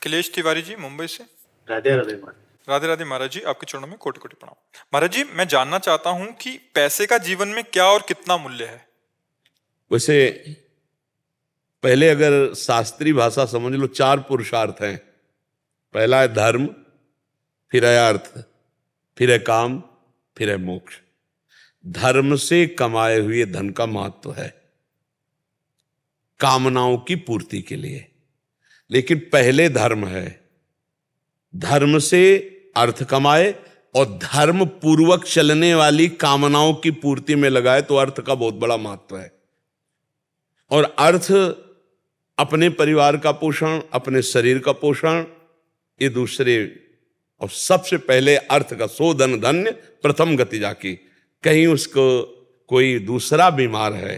अखिलेश तिवारी जी मुंबई से। राधे राधे महाराज। राधे राधे महाराज जी, आपके चरणों में कोटि कोटि प्रणाम। महाराज जी, मैं जानना चाहता हूँ कि पैसे का जीवन में क्या और कितना मूल्य है। वैसे पहले अगर शास्त्रीय भाषा समझ लो, 4 पुरुषार्थ हैं। पहला है धर्म, फिर है अर्थ, फिर है काम, फिर है मोक्ष। धर्म से कमाए हुए धन का महत्व है कामनाओं की पूर्ति के लिए, लेकिन पहले धर्म है। धर्म से अर्थ कमाए और धर्म पूर्वक चलने वाली कामनाओं की पूर्ति में लगाए तो अर्थ का बहुत बड़ा महत्व है। और अर्थ अपने परिवार का पोषण, अपने शरीर का पोषण, ये दूसरे। और सबसे पहले अर्थ का सो धन धन्य प्रथम गति जाकी। कहीं उसको कोई दूसरा बीमार है,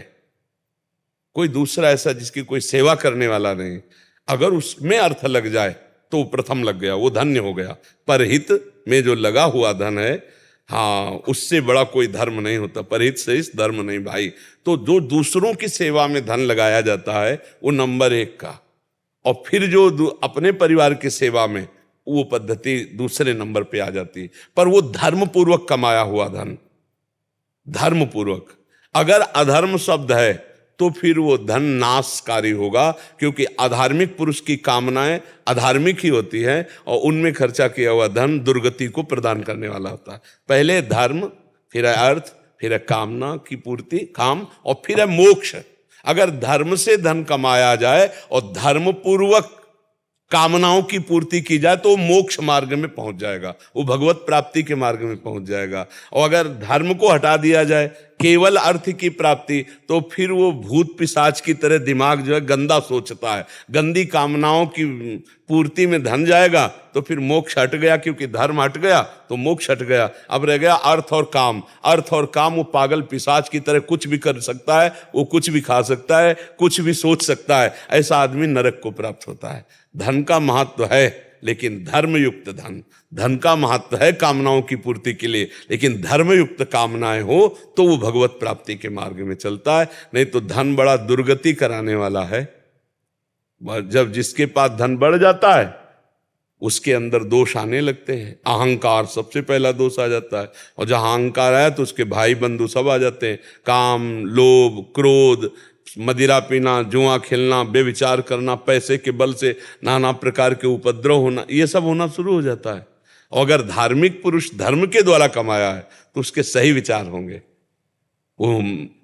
कोई दूसरा ऐसा जिसकी कोई सेवा करने वाला नहीं, अगर उसमें अर्थ लग जाए तो वो प्रथम लग गया, वो धन्य हो गया। परहित में जो लगा हुआ धन है, हाँ, उससे बड़ा कोई धर्म नहीं होता। परहित से इस धर्म नहीं भाई। तो जो दूसरों की सेवा में धन लगाया जाता है वो नंबर 1 का, और फिर जो अपने परिवार की सेवा में, वो पद्धति दूसरे नंबर पे आ जाती है। पर वो धर्म पूर्वक कमाया हुआ धन, धर्म पूर्वक। अगर अधर्म शब्द है तो फिर वो धन नाशकारी होगा, क्योंकि अधार्मिक पुरुष की कामनाएं अधार्मिक ही होती हैं और उनमें खर्चा किया हुआ धन दुर्गति को प्रदान करने वाला होता है। पहले धर्म, फिर है अर्थ, फिर है कामना की पूर्ति, काम, और फिर है मोक्ष। अगर धर्म से धन कमाया जाए और धर्म पूर्वक कामनाओं की पूर्ति की जाए तो वो मोक्ष मार्ग में पहुंच जाएगा, वो भगवत प्राप्ति के मार्ग में पहुंच जाएगा। और अगर धर्म को हटा दिया जाए, केवल अर्थ की प्राप्ति, तो फिर वो भूत पिशाच की तरह दिमाग जो है गंदा सोचता है, गंदी कामनाओं की पूर्ति में धन जाएगा तो फिर मोक्ष हट गया, क्योंकि धर्म हट गया तो मोक्ष हट गया। अब रह गया अर्थ और काम। अर्थ और काम, वो पागल पिशाच की तरह कुछ भी कर सकता है, वो कुछ भी खा सकता है, कुछ भी सोच सकता है। ऐसा आदमी नरक को प्राप्त होता है। धन का महत्व है, लेकिन धर्मयुक्त धन। धन का महत्व है कामनाओं की पूर्ति के लिए, लेकिन धर्मयुक्त कामनाएं हो तो वो भगवत प्राप्ति के मार्ग में चलता है। नहीं तो धन बड़ा दुर्गति कराने वाला है। जब जिसके पास धन बढ़ जाता है उसके अंदर दोष आने लगते हैं। अहंकार सबसे पहला दोष आ जाता है, और जहां अहंकार आया तो उसके भाई बंधु सब आ जाते हैं। काम, लोभ, क्रोध, मदिरा पीना, जुआ खेलना, बेविचार करना, पैसे के बल से नाना प्रकार के उपद्रव होना, ये सब होना शुरू हो जाता है। और अगर धार्मिक पुरुष धर्म के द्वारा कमाया है तो उसके सही विचार होंगे। वो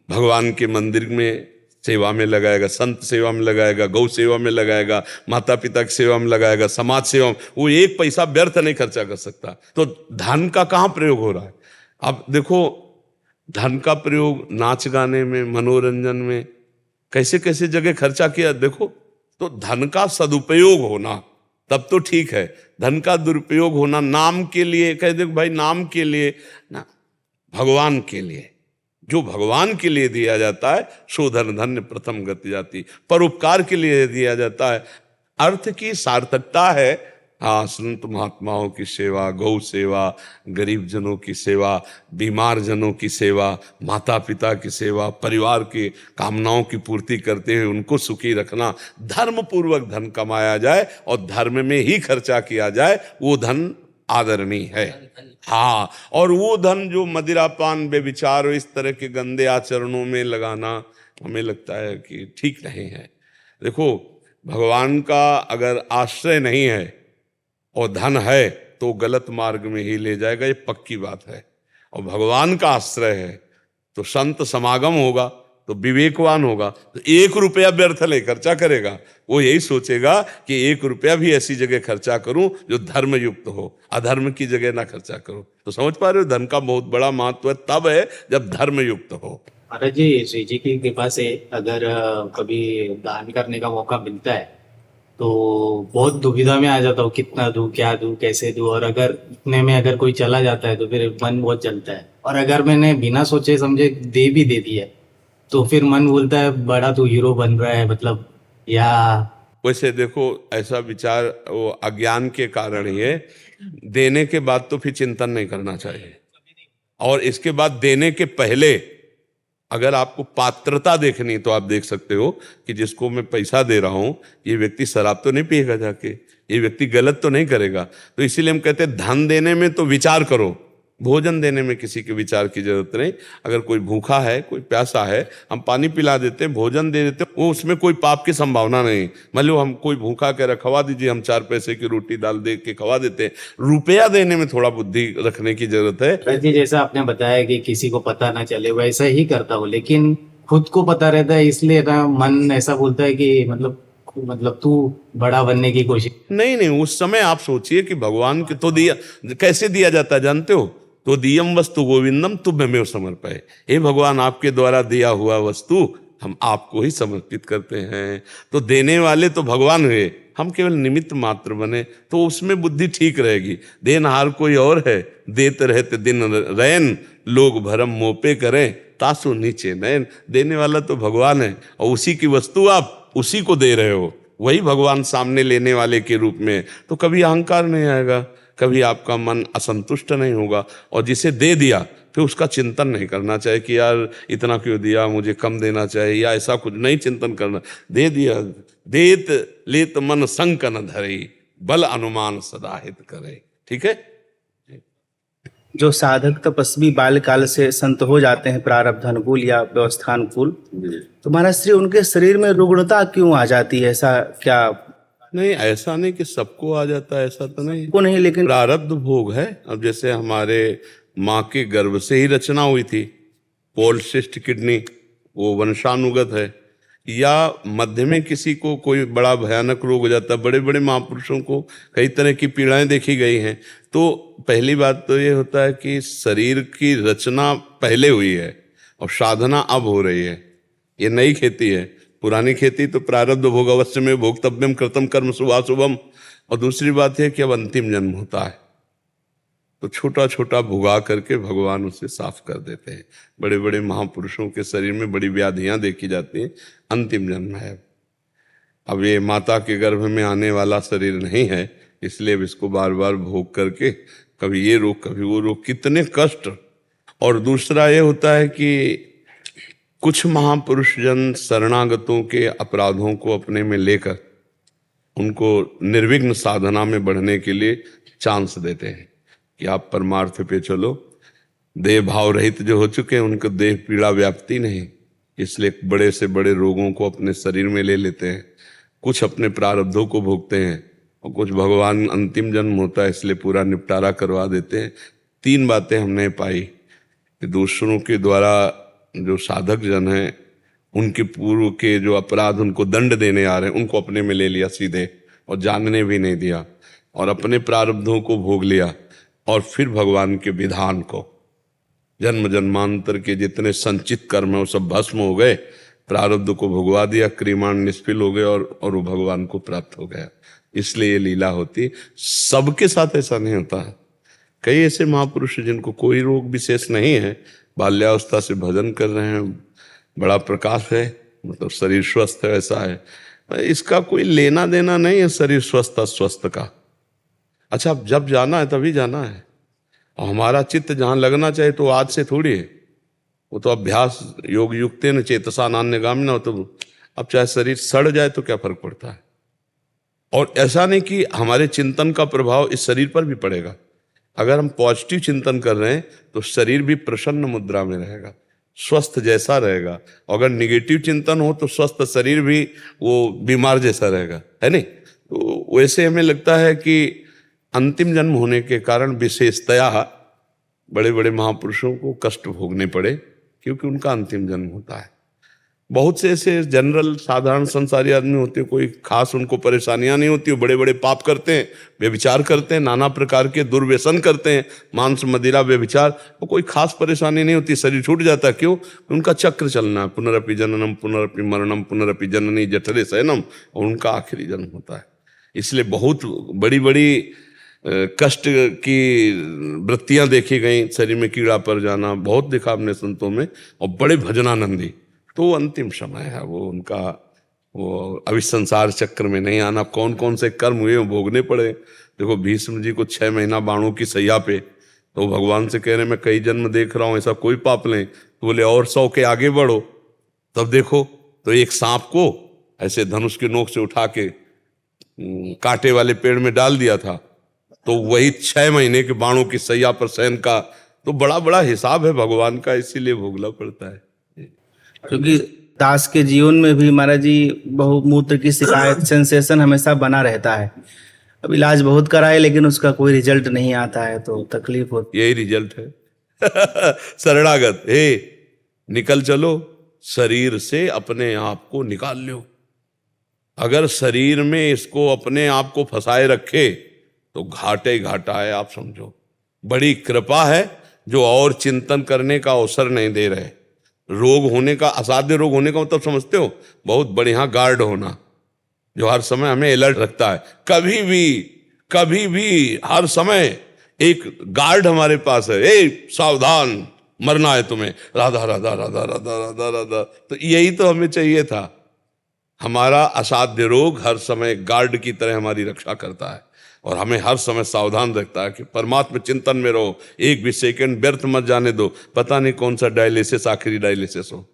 भगवान के मंदिर में सेवा में लगाएगा, संत सेवा में लगाएगा, गौ सेवा में लगाएगा, माता पिता की सेवा में लगाएगा, समाज सेवा में। वो एक पैसा व्यर्थ नहीं खर्चा कर सकता। तो धन का कहाँ प्रयोग हो रहा है? अब देखो, धन का प्रयोग नाच गाने में, मनोरंजन में, कैसे कैसे जगह खर्चा किया देखो। तो धन का सदुपयोग होना तब तो ठीक है, धन का दुरुपयोग होना नाम के लिए, कह दे भाई नाम के लिए ना, भगवान के लिए, जो भगवान के लिए दिया जाता है सो धन धन्य प्रथम गति जाती। परोपकार के लिए दिया जाता है। अर्थ की सार्थकता है, हाँ, संत महात्माओं की सेवा, गौ सेवा, गरीब जनों की सेवा, बीमार जनों की सेवा, माता पिता की सेवा, परिवार की कामनाओं की पूर्ति करते हुए उनको सुखी रखना। धर्म पूर्वक धन कमाया जाए और धर्म में ही खर्चा किया जाए, वो धन आदरणीय है। हाँ, और वो धन जो मदिरापान, बेविचार और इस तरह के गंदे आचरणों में लगाना हमें लगता है कि ठीक नहीं है। देखो, भगवान का अगर आश्रय नहीं है और धन है तो गलत मार्ग में ही ले जाएगा, ये पक्की बात है। और भगवान का आश्रय है तो संत समागम होगा तो विवेकवान होगा, तो 1 रुपया व्यर्थ नहीं खर्चा करेगा। वो यही सोचेगा कि 1 रुपया भी ऐसी जगह खर्चा करूं जो धर्म युक्त हो, अधर्म की जगह ना खर्चा करूं। तो समझ पा रहे हो, धन का बहुत बड़ा महत्व तब है जब धर्म युक्त हो। महाराज जी, श्री जी की कृपा से अगर कभी दान करने का मौका मिलता है तो बहुत दुविधा में आ जाता हूँ, कितना दूं, क्या दूं, कैसे दूं। और अगर इतने में अगर कोई चला जाता है तो फिर मन बहुत जलता है। और अगर मैंने बिना सोचे समझे दे भी दे दिया तो फिर मन बोलता है बड़ा तू हीरो बन रहा है, मतलब। या वैसे देखो, ऐसा विचार वो अज्ञान के कारण ही है। देने के बाद तो फिर चिंतन नहीं करना चाहिए, और इसके बाद देने के पहले अगर आपको पात्रता देखनी तो आप देख सकते हो कि जिसको मैं पैसा दे रहा हूं ये व्यक्ति शराब तो नहीं पिएगा जाके, ये व्यक्ति गलत तो नहीं करेगा। तो इसीलिए हम कहते हैं धन देने में तो विचार करो, भोजन देने में किसी के विचार की जरूरत नहीं। अगर कोई भूखा है, कोई प्यासा है, हम पानी पिला देते हैं, भोजन दे देते हैं, वो उसमें कोई पाप की संभावना नहीं। मान लो हम कोई भूखा कह रहा खवा दीजिए, हम 4 पैसे की रोटी दाल दे के खवा देते हैं। रुपया देने में थोड़ा बुद्धि रखने की जरूरत है। भरत जी, जैसा आपने बताया कि किसी को पता ना चले, वैसा ही करता हूँ, लेकिन खुद को पता रहता है, इसलिए ना मन ऐसा बोलता है कि मतलब तू बड़ा बनने की कोशिश। नहीं नहीं, उस समय आप सोचिए कि भगवान के तो दिया, कैसे दिया जाता है जानते हो? तो दियम वस्तु गोविंदम तुभ्यमेव समर्पये। हे भगवान, आपके द्वारा दिया हुआ वस्तु हम आपको ही समर्पित करते हैं। तो देने वाले तो भगवान हुए, हम केवल निमित्त मात्र बने, तो उसमें बुद्धि ठीक रहेगी। देनहार कोई और है, देते रहते दिन रैन, लोग भरम मोपे करें, तासु नीचे नयन। देने वाला तो भगवान है, और उसी की वस्तु आप उसी को दे रहे हो, वही भगवान सामने लेने वाले के रूप में। तो कभी अहंकार नहीं आएगा, कभी आपका मन असंतुष्ट नहीं होगा। और जिसे दे दिया फिर उसका चिंतन नहीं करना चाहिए कि यार इतना क्यों दिया, मुझे कम देना चाहिए, या ऐसा कुछ नहीं चिंतन करना। दे दिया, देत लेत मन संक न धरे, बल अनुमान सदा हित करे। ठीक है। जो साधक तपस्वी बाल्यकाल से संत हो जाते हैं प्रारब्ध अनुकूल या व्यवस्थानुकूल, तो महाराज श्री उनके शरीर में रुग्णता क्यों आ जाती है? ऐसा क्या? नहीं, ऐसा नहीं कि सबको आ जाता है, ऐसा तो नहीं। को नहीं, लेकिन प्रारब्ध भोग है। अब जैसे हमारे माँ के गर्भ से ही रचना हुई थी, पॉलिसिस्ट किडनी, वो वंशानुगत है। या मध्य में किसी को कोई बड़ा भयानक रोग हो जाता है, बड़े बड़े महापुरुषों को कई तरह की पीड़ाएं देखी गई हैं। तो पहली बात तो ये होता है कि शरीर की रचना पहले हुई है और साधना अब हो रही है। ये नई खेती है, पुरानी खेती तो प्रारब्ध भोग अवश्य में भोक्तव्यम कृतम कर्म शुभाशुभम। और दूसरी बात है कि अब अंतिम जन्म होता है, तो छोटा छोटा भुगा करके भगवान उसे साफ कर देते हैं। बड़े बड़े महापुरुषों के शरीर में बड़ी व्याधियां देखी जाती हैं, अंतिम जन्म है। अब ये माता के गर्भ में आने वाला शरीर नहीं है, इसलिए अब इसको बार बार भोग करके कभी ये रोग कभी वो रोग, कितने कष्ट। और दूसरा ये होता है कि कुछ महापुरुष जन शरणागतों के अपराधों को अपने में लेकर उनको निर्विघ्न साधना में बढ़ने के लिए चांस देते हैं कि आप परमार्थ पे चलो। देह भाव रहित जो हो चुके हैं उनको देह पीड़ा व्याप्ति नहीं, इसलिए बड़े से बड़े रोगों को अपने शरीर में ले लेते हैं। कुछ अपने प्रारब्धों को भोगते हैं और कुछ भगवान अंतिम जन्म होता है इसलिए पूरा निपटारा करवा देते हैं। 3 बातें हमने पाई कि दूसरों के द्वारा जो साधक जन हैं उनके पूर्व के जो अपराध उनको दंड देने आ रहे हैं उनको अपने में ले लिया सीधे, और जानने भी नहीं दिया, और अपने प्रारब्धों को भोग लिया। और फिर भगवान के विधान को, जन्म जन्मांतर के जितने संचित कर्म है वो सब भस्म हो गए, प्रारब्ध को भुगवा दिया, क्रियमाण निष्फल हो गए और वो भगवान को प्राप्त हो गया। इसलिए ये लीला होती। सबके साथ ऐसा नहीं होता है। कई ऐसे महापुरुष जिनको कोई रोग विशेष नहीं है, बाल्यावस्था से भजन कर रहे हैं, बड़ा प्रकाश है, मतलब शरीर स्वस्थ है, ऐसा है। इसका कोई लेना देना नहीं है शरीर स्वस्थ अस्वस्थ का। अच्छा, जब जाना है तभी जाना है, और हमारा चित्त जहाँ लगना चाहिए तो आज से थोड़ी है, वो तो अभ्यास योग युक्त न चेतसा नान्यगामिना। तो अब चाहे शरीर सड़ जाए तो क्या फर्क पड़ता है। और ऐसा नहीं कि हमारे चिंतन का प्रभाव इस शरीर पर भी पड़ेगा। अगर हम पॉजिटिव चिंतन कर रहे हैं तो शरीर भी प्रसन्न मुद्रा में रहेगा, स्वस्थ जैसा रहेगा। अगर निगेटिव चिंतन हो तो स्वस्थ शरीर भी वो बीमार जैसा रहेगा, है नहीं। तो वैसे हमें लगता है कि अंतिम जन्म होने के कारण विशेषतया बड़े बड़े महापुरुषों को कष्ट भोगने पड़े, क्योंकि उनका अंतिम जन्म होता है। बहुत से ऐसे जनरल साधारण संसारी आदमी होते हैं, कोई खास उनको परेशानियां नहीं होती, वो बड़े बड़े पाप करते हैं, व्यभिचार करते हैं, नाना प्रकार के दुर्व्यसन करते हैं, मांस मदिरा व्यभिचार, वो कोई खास परेशानी नहीं होती, शरीर छूट जाता है। क्यों? उनका चक्र चलना है, पुनरपि जननम पुनरपि मरणम पुनरपि जननी जठरे शयनम, और उनका आखिरी जन्म होता है। इसलिए बहुत बड़ी बड़ी कष्ट की वृत्तियां देखी गई, शरीर में कीड़ा पड़ जाना बहुत देखा हमने संतों में, और बड़े भजनानंदी। तो अंतिम समय है वो उनका, वो अभी संसार चक्र में नहीं आना। कौन कौन से कर्म हुए भोगने पड़े। देखो भीष्म जी को 6 महीना बाणों की सैया पे तो भगवान से कह रहे मैं कई जन्म देख रहा हूं ऐसा कोई पाप नहीं। तो बोले और 100 के आगे बढ़ो। तब देखो तो एक सांप को ऐसे धनुष की नोक से उठा के कांटे वाले पेड़ में डाल दिया था, तो वही 6 महीने के बाणों की सैया पर सहन का। तो बड़ा बड़ा हिसाब है भगवान का, इसीलिए भोगना पड़ता है। क्योंकि दास के जीवन में भी महाराज जी बहुमूत्र की शिकायत सेंसेशन हमेशा बना रहता है। अब इलाज बहुत कराए लेकिन उसका कोई रिजल्ट नहीं आता है तो तकलीफ होती यही रिजल्ट है। शरणागत हे निकल चलो, शरीर से अपने आप को निकाल लो। अगर शरीर में इसको अपने आप को फंसाए रखे तो घाटे ही घाटा है, आप समझो। बड़ी कृपा है जो और चिंतन करने का अवसर नहीं दे रहे। रोग होने का, असाध्य रोग होने का मतलब समझते हो, बहुत बढ़िया गार्ड होना जो हर समय हमें अलर्ट रखता है। कभी भी हर समय एक गार्ड हमारे पास है, ए सावधान मरना है तुम्हें, राधा राधा राधा राधा राधा राधा। तो यही तो हमें चाहिए था। हमारा असाध्य रोग हर समय गार्ड की तरह हमारी रक्षा करता है और हमें हर समय सावधान रखता है कि परमात्मा चिंतन में रहो, एक भी सेकंड व्यर्थ मत जाने दो। पता नहीं कौन सा डायलिसिस आखिरी डायलिसिस हो,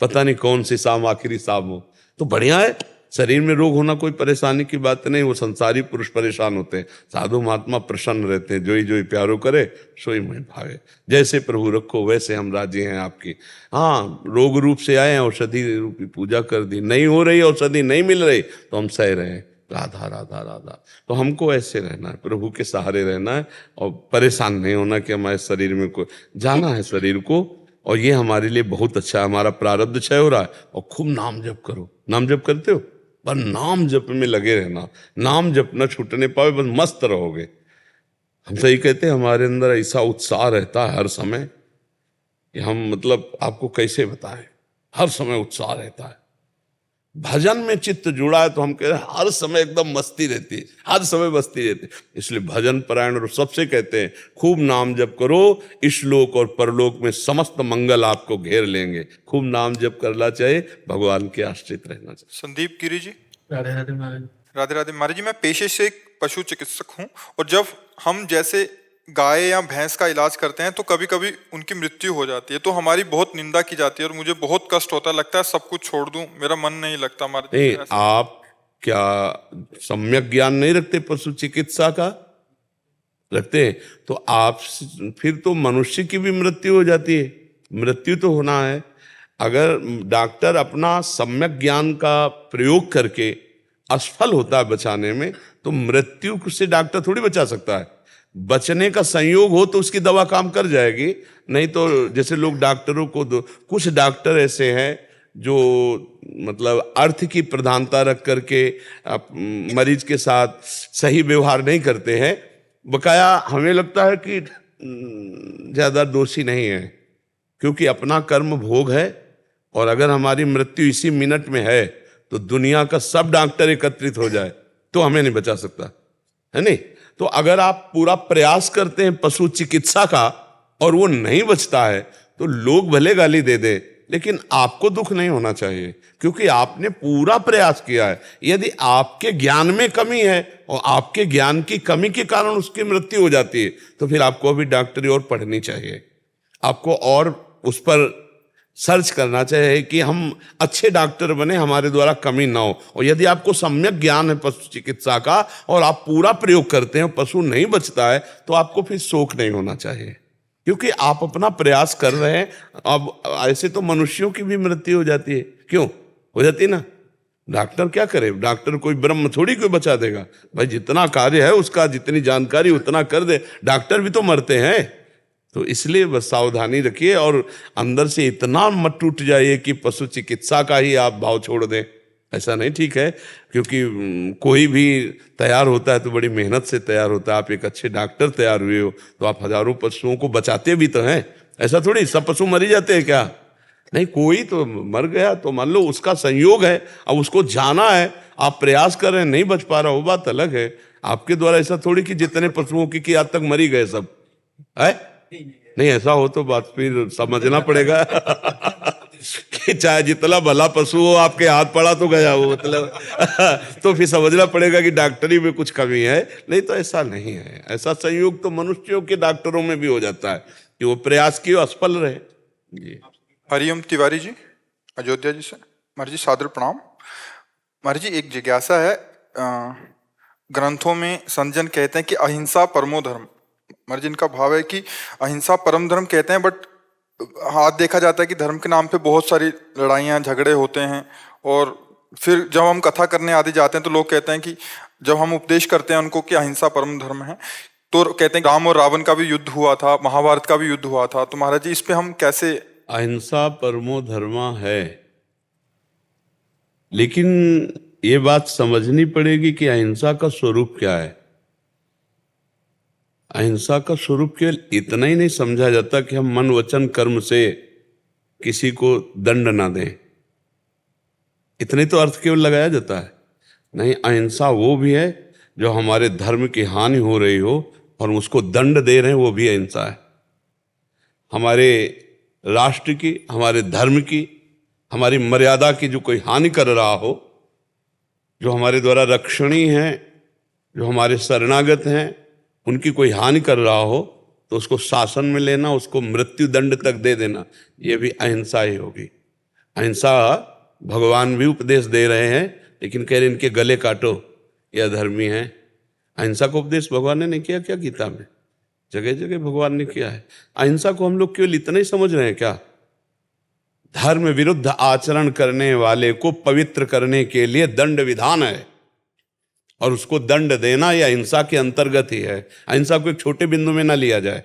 पता नहीं कौन सी शाम आखिरी शाम हो। तो बढ़िया है, शरीर में रोग होना कोई परेशानी की बात नहीं। वो संसारी पुरुष परेशान होते हैं, साधु महात्मा प्रसन्न रहते हैं। जोई जोई प्यारो करे सोई मोहि भावे। जैसे प्रभु रखो वैसे हम राजी हैं आपकी। हाँ, रोग रूप से आए हैं, औषधि रूपी पूजा कर दी, नहीं हो रही औषधि, नहीं मिल रही तो हम सह रहे हैं, राधा राधा राधा। तो हमको ऐसे रहना है, प्रभु के सहारे रहना है और परेशान नहीं होना कि हमारे शरीर में कोई जाना है शरीर को। और ये हमारे लिए बहुत अच्छा है, हमारा प्रारब्ध क्षय हो रहा है। और खूब नाम जप करो। नाम जप करते हो? पर नाम जप में लगे रहना, नाम जप न छूटने पावे, बस मस्त रहोगे। हम सही कहते हैं, हमारे अंदर ऐसा उत्साह रहता है हर समय कि हम मतलब आपको कैसे बताएं, हर समय उत्साह रहता है। भजन में चित्त जुड़ा है तो हम कह रहे हैं हर समय एकदम मस्ती रहती है, हर समय मस्ती रहती है। इसलिए भजन परायण और सबसे कहते हैं खूब नाम जप करो, इशलोक और परलोक में समस्त मंगल आपको घेर लेंगे। खूब नाम जप करना चाहिए, भगवान के आश्रित रहना चाहिए। संदीप गिरी जी। राधे राधे महाराज। राधे राधे महाराज जी। मैं पेशे से एक पशु चिकित्सक हूँ और जब हम जैसे गाय या भैंस का इलाज करते हैं तो कभी कभी उनकी मृत्यु हो जाती है, तो हमारी बहुत निंदा की जाती है और मुझे बहुत कष्ट होता है, लगता है सब कुछ छोड़ दूं, मेरा मन नहीं लगता। हमारे नहीं, आप क्या सम्यक ज्ञान नहीं रखते पशु चिकित्सा का? रखते हैं तो आप फिर तो मनुष्य की भी मृत्यु हो जाती है। मृत्यु तो होना है। अगर डॉक्टर अपना सम्यक ज्ञान का प्रयोग करके असफल होता है बचाने में, तो मृत्यु से डॉक्टर थोड़ी बचा सकता है। बचने का संयोग हो तो उसकी दवा काम कर जाएगी, नहीं तो जैसे लोग डॉक्टरों को कुछ डॉक्टर ऐसे हैं जो मतलब अर्थ की प्रधानता रख करके मरीज के साथ सही व्यवहार नहीं करते हैं। बकाया हमें लगता है कि ज्यादा दोषी नहीं है, क्योंकि अपना कर्म भोग है। और अगर हमारी मृत्यु इसी मिनट में है तो दुनिया का सब डॉक्टर एकत्रित हो जाए तो हमें नहीं बचा सकता, है नहीं? तो अगर आप पूरा प्रयास करते हैं पशु चिकित्सा का और वो नहीं बचता है तो लोग भले गाली दे दे, लेकिन आपको दुख नहीं होना चाहिए, क्योंकि आपने पूरा प्रयास किया है। यदि आपके ज्ञान में कमी है और आपके ज्ञान की कमी के कारण उसकी मृत्यु हो जाती है, तो फिर आपको अभी डॉक्टरी और पढ़नी चाहिए, आपको और उस पर सर्च करना चाहिए कि हम अच्छे डॉक्टर बने, हमारे द्वारा कमी ना हो। और यदि आपको सम्यक ज्ञान है पशु चिकित्सा का और आप पूरा प्रयोग करते हैं, पशु नहीं बचता है, तो आपको फिर शोक नहीं होना चाहिए, क्योंकि आप अपना प्रयास कर रहे हैं। अब ऐसे तो मनुष्यों की भी मृत्यु हो जाती है, क्यों हो जाती है ना? डॉक्टर क्या करे? डॉक्टर कोई ब्रह्म थोड़ी कोई बचा देगा भाई, जितना कार्य है उसका, जितनी जानकारी उतना कर दे। डॉक्टर भी तो मरते हैं। तो इसलिए बस सावधानी रखिए और अंदर से इतना मत टूट जाइए कि पशु चिकित्सा का ही आप भाव छोड़ दें। ऐसा नहीं ठीक है, क्योंकि कोई भी तैयार होता है तो बड़ी मेहनत से तैयार होता है। आप एक अच्छे डॉक्टर तैयार हुए हो तो आप हजारों पशुओं को बचाते भी तो हैं। ऐसा थोड़ी सब पशु मर ही जाते हैं क्या? नहीं, कोई तो मर गया तो मान लो उसका संयोग है, अब उसको जाना है, आप प्रयास कर रहे हैं, नहीं बच पा रहा, वो बात अलग है। आपके द्वारा ऐसा थोड़ी कि जितने पशुओं की आज तक मरी गए सब है। नहीं, ऐसा हो तो बात फिर समझना पड़ेगा कि चाहे जितना भला पशु हो, आपके हाथ पड़ा तो गया वो, मतलब तो फिर समझना पड़ेगा कि डॉक्टरी में कुछ कमी है। नहीं तो ऐसा नहीं है। ऐसा संयोग तो मनुष्यों के डॉक्टरों में भी हो जाता है कि वो प्रयास किए असफल रहे। जी। हरिओम तिवारी जी, अयोध्या जी से। महाराज जी सादर प्रणाम। महाराज जी एक जिज्ञासा है, ग्रंथों में संजन कहते हैं कि अहिंसा परमो धर्म। महाराज जी इनका भाव है कि अहिंसा परम धर्म कहते हैं, बट हाथ देखा जाता है कि धर्म के नाम पे बहुत सारी लड़ाइयाँ झगड़े होते हैं। और फिर जब हम कथा करने आदि जाते हैं तो लोग कहते हैं कि जब हम उपदेश करते हैं उनको कि अहिंसा परम धर्म है, तो कहते हैं राम और रावण का भी युद्ध हुआ था, महाभारत का भी युद्ध हुआ था। तो महाराज जी इस पे हम कैसे? अहिंसा परमो धर्मा है, लेकिन ये बात समझनी पड़ेगी कि अहिंसा का स्वरूप क्या है। अहिंसा का स्वरूप केवल इतना ही नहीं समझा जाता कि हम मन वचन कर्म से किसी को दंड ना दें, इतने तो अर्थ केवल लगाया जाता है। नहीं, अहिंसा वो भी है जो हमारे धर्म की हानि हो रही हो और उसको दंड दे रहे हैं, वो भी अहिंसा है। हमारे राष्ट्र की, हमारे धर्म की, हमारी मर्यादा की जो कोई हानि कर रहा हो, जो हमारे द्वारा रक्षणीय है, जो हमारे शरणागत हैं, उनकी कोई हानि कर रहा हो तो उसको शासन में लेना, उसको मृत्यु दंड तक दे देना, ये भी अहिंसा ही होगी। अहिंसा भगवान भी उपदेश दे रहे हैं, लेकिन कह रहे इनके गले काटो, ये अधर्मी है। अहिंसा का उपदेश भगवान ने नहीं किया क्या गीता में? जगह जगह भगवान ने किया है। अहिंसा को हम लोग केवल इतना ही समझ रहे हैं क्या? धर्म विरुद्ध आचरण करने वाले को पवित्र करने के लिए दंड विधान है, और उसको दंड देना यह अहिंसा के अंतर्गत ही है। अहिंसा को एक छोटे बिंदु में ना लिया जाए।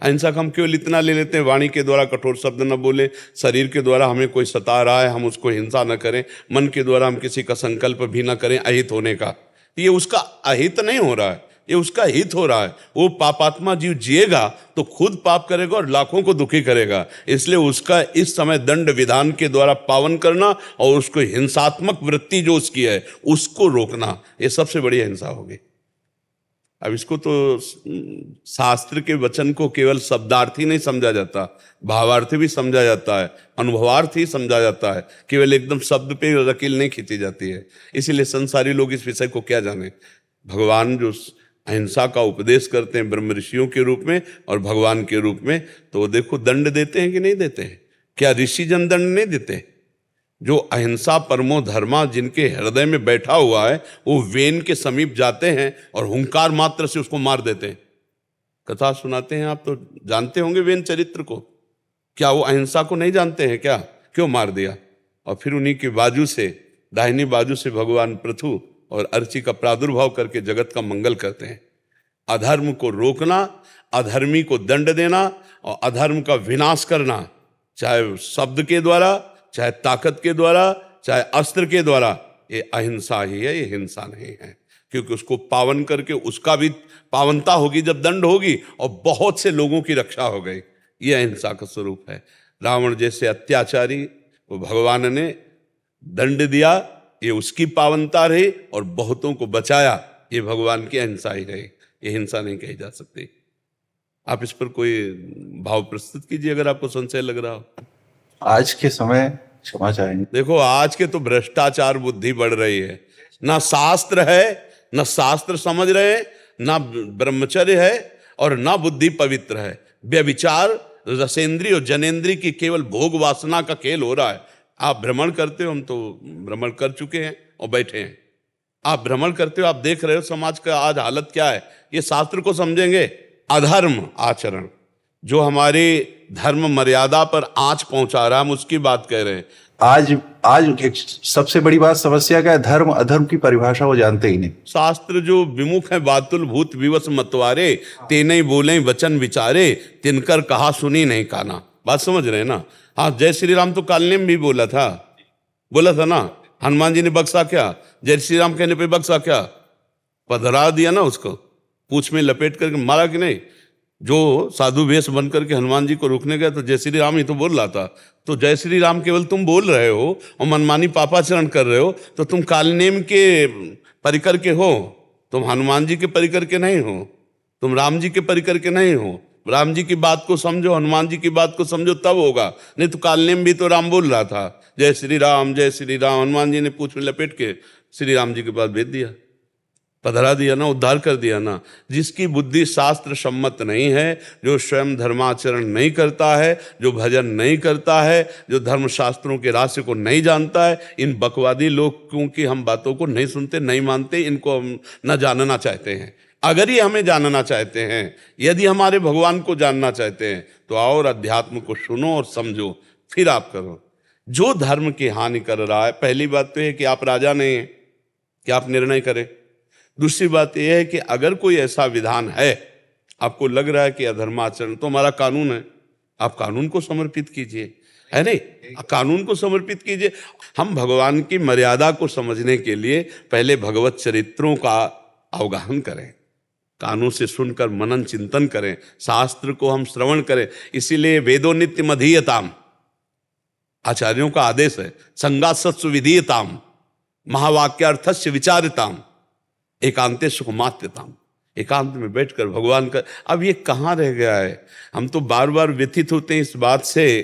अहिंसा का हम केवल इतना ले लेते हैं, वाणी के द्वारा कठोर शब्द न बोले, शरीर के द्वारा हमें कोई सता रहा है हम उसको हिंसा न करें, मन के द्वारा हम किसी का संकल्प भी न करें अहित होने का। ये उसका अहित नहीं हो रहा है, ये उसका हित हो रहा है। वो पापात्मा जीव जिएगा तो खुद पाप करेगा और लाखों को दुखी करेगा। इसलिए उसका इस समय दंड विधान के द्वारा पावन करना और उसको हिंसात्मक वृत्ति जो उसकी है उसको रोकना, ये सबसे बड़ी हिंसा होगी। अब इसको तो शास्त्र के वचन को केवल शब्दार्थी नहीं समझा जाता, भावार्थी भी समझा जाता है, अनुभवार्थी समझा जाता है। केवल एकदम शब्द पे रकील नहीं खींची जाती है। इसीलिए संसारी लोग इस विषय को क्या जाने। भगवान जो अहिंसा का उपदेश करते हैं ब्रह्म ऋषियों के रूप में और भगवान के रूप में, तो वो देखो दंड देते हैं कि नहीं देते हैं? क्या ऋषि जन दंड नहीं देते? जो अहिंसा परमो धर्मा जिनके हृदय में बैठा हुआ है, वो वेन के समीप जाते हैं और हुंकार मात्र से उसको मार देते हैं। कथा सुनाते हैं, आप तो जानते होंगे वेन चरित्र को। क्या वो अहिंसा को नहीं जानते हैं क्या? क्यों मार दिया? और फिर उन्हीं की बाजू से, दाहिनी बाजू से भगवान पृथु और अर्ची का प्रादुर्भाव करके जगत का मंगल करते हैं। अधर्म को रोकना, अधर्मी को दंड देना और अधर्म का विनाश करना, चाहे शब्द के द्वारा, चाहे ताकत के द्वारा, चाहे अस्त्र के द्वारा, ये अहिंसा ही है, ये हिंसा नहीं है। क्योंकि उसको पावन करके उसका भी पावनता होगी जब दंड होगी और बहुत से लोगों की रक्षा हो गई। ये अहिंसा का स्वरूप है। रावण जैसे अत्याचारी वो भगवान ने दंड दिया, ये उसकी पावनता रही, और बहुतों को बचाया, ये भगवान की अहिंसा ही रही। ये हिंसा नहीं कही जा सकती। आप इस पर कोई भाव प्रस्तुत कीजिए अगर आपको संशय लग रहा हो। आज के समय क्षमा चाहेंगे। देखो, आज के तो भ्रष्टाचार बुद्धि बढ़ रही है। ना शास्त्र है, ना शास्त्र समझ रहे, ना ब्रह्मचर्य है, और ना बुद्धि पवित्र है। व्यभिचार, रसेंद्री और जनेंद्री की केवल भोग वासना का खेल हो रहा है। आप भ्रमण करते हो, हम तो भ्रमण कर चुके हैं और बैठे हैं। आप भ्रमण करते हो, आप देख रहे हो समाज का आज हालत क्या है। ये शास्त्र को समझेंगे। अधर्म आचरण जो हमारे धर्म मर्यादा पर आंच पहुंचा रहा है, हम उसकी बात कह रहे हैं। आज एक सबसे बड़ी बात समस्या क्या है? धर्म अधर्म की परिभाषा वो जानते ही नहीं। शास्त्र जो विमुख है बातुल भूत विवश मतवारे, तेने बोले वचन विचारे, तिनकर कहा सुनी नहीं काना। बात समझ रहे हैं ना? हाँ, जय श्री राम तो कालने में भी बोला था ना। हनुमान जी ने बक्सा क्या? जय श्री राम कहने पे बक्सा क्या? पधरा दिया ना उसको, पूंछ में लपेट करके मारा कि नहीं? जो साधु वेश बन करके हनुमान जी को रोकने गया तो जय श्री राम ही तो बोल रहा था। तो जय श्री राम केवल तुम बोल रहे हो और मनमानी पापाचरण कर रहे हो, तो तुम कालनेम के परिकर के हो, तुम हनुमान जी के परिकर के नहीं हो, तुम राम जी के परिकर के नहीं हो, राम जी की बात को समझो, हनुमान जी की बात को समझो, तब होगा। नहीं तो कालनेम भी तो राम बोल रहा था, जय श्री राम जय श्री राम। हनुमान जी ने पूंछ में लपेट के श्री राम जी के पास भेज दिया, पधरा दिया ना, उद्धार कर दिया ना। जिसकी बुद्धि शास्त्र सम्मत नहीं है, जो स्वयं धर्माचरण नहीं करता है, जो भजन नहीं करता है, जो धर्म शास्त्रों के रहस्य को नहीं जानता है, इन बकवादी लोग क्योंकि हम बातों को नहीं सुनते, नहीं मानते, इनको हम न जानना चाहते हैं। अगर ये हमें जानना चाहते हैं, यदि हमारे भगवान को जानना चाहते हैं, तो आओ और अध्यात्म को सुनो और समझो, फिर आप करो। जो धर्म की हानि कर रहा है, पहली बात तो है कि आप राजा नहीं हैं कि आप निर्णय करें। दूसरी बात यह है कि अगर कोई ऐसा विधान है, आपको लग रहा है कि अधर्माचरण, तो हमारा कानून है, आप कानून को समर्पित कीजिए, है नहीं, कानून को समर्पित कीजिए। हम भगवान की मर्यादा को समझने के लिए पहले भगवत चरित्रों का अवगाहन करें, कानों से सुनकर मनन चिंतन करें, शास्त्र को हम श्रवण करें। इसीलिए वेदो नित्यम अधीयताम, आचार्यों का आदेश है, संगासत्सु विधीयताम, महावाक्यार्थस्य विचारिताम, एकांते सुखमात्यताम। एकांत में बैठकर भगवान का, अब ये कहाँ रह गया है? हम तो बार बार व्यथित होते हैं इस बात से